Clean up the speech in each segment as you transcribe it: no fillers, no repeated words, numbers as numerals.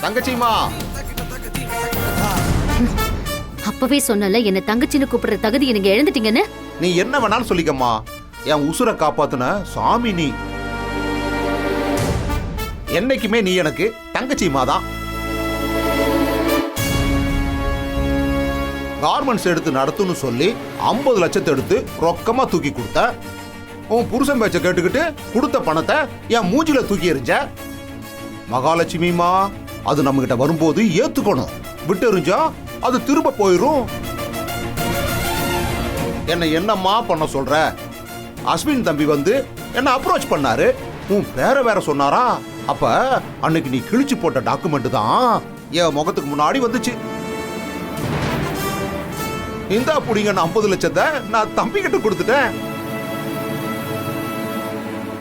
தங்கச்சிமா. அப்பவே சொன்னல என்ன தங்கச்சின்னு கூப்பிடுற தகுதி நீங்க எழுந்துட்டீங்கன்னு. நீ என்ன வேணாலும் சொல்லிக்கம்மா, என் உசுரை காப்பாத்துன சாமி நீ. என்னைக்குமே நீ எனக்கு தங்கச்சிமா தான். கார்மெண்ட்ஸ் எடுத்து நடத்துன்னு சொல்லி 50 லட்சத்தை எடுத்து ரொக்கமா தூக்கி கொடுத்த. உன் புருஷன் பேச்ச கேட்டுக்கிட்டு கொடுத்த பணத்தை என் மூஞ்சில தூக்கி எறிஞ்ச. மகாலட்சுமிமா, அது நம்ம கிட்ட வரும்போது ஏத்துக்கணும். விட்டு எறிஞ்சா அது திரும்ப போயிரும். என்னம்மா பண்ண சொல்ற? அஸ்வின் தம்பி வந்து என்ன அப்ரோச் பண்ணாரு. உன் பேரை வேற சொன்னாரா? அப்ப அன்னைக்கு நீ கிழிச்சு போட்ட டாக்குமெண்ட் தான் என் முகத்துக்கு முன்னாடி வந்துச்சு. இந்தா புடிங்க 50 லட்சத்தை நான் தம்பி கிட்ட கொடுத்துட்டேன்.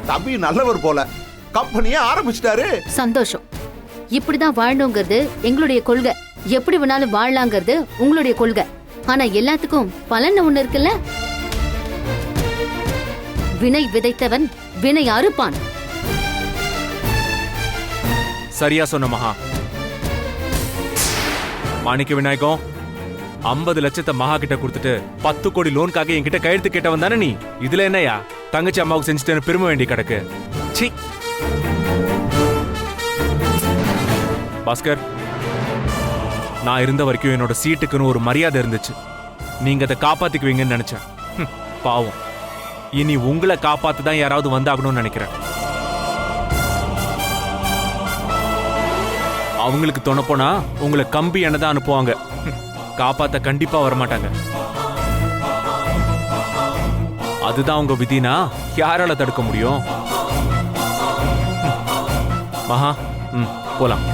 தம்பி நல்லவர் போல கம்பெனியை ஆரம்பிச்சிட்டாரு. சந்தோஷம். இப்படிதான் வாழணுங்கிறது எங்களுடைய கொள்கை. எப்படி வேணாலும் வாழலாங்கிறது உங்களுடைய கொள்கை. ஆனா எல்லாத்துக்கும் பலன் ஒண்ணு இருக்குல்ல. வினை விதைத்தவன் வினை அறுப்பான். சரியா சொன்ன மகா. மாணிக்க விநாயகம், 50 லட்சத்தை மகா கிட்ட கொடுத்துட்டு 10 கோடி லோனுக்காக என்கிட்ட கையெழுத்து கேட்டவன் தானே நீ. இதுல என்னையா தங்கச்சி அம்மாவுக்கு செஞ்சுட்டு பெருமை வேண்டி கிடக்கு. சி பாஸ்கர், நான் இருந்த வரைக்கும் என்னோட சீட்டுக்குன்னு ஒரு மரியாதை இருந்துச்சு. நீங்க அதை காப்பாத்திக்குவீங்கன்னு நினைச்சேன். பாவம், இனி உங்களை காப்பாத்து தான் யாராவது வந்தாகணும்னு நினைக்கிறேன். அவங்களுக்கு தொண போனா உங்களை கம்பி என்னதான் அனுப்புவாங்க. காப்பாத்த கண்டிப்பா வரமாட்டாங்க. அதுதான் உங்க விதினா யாரால தடுக்க முடியும்? மகா, போலாம்.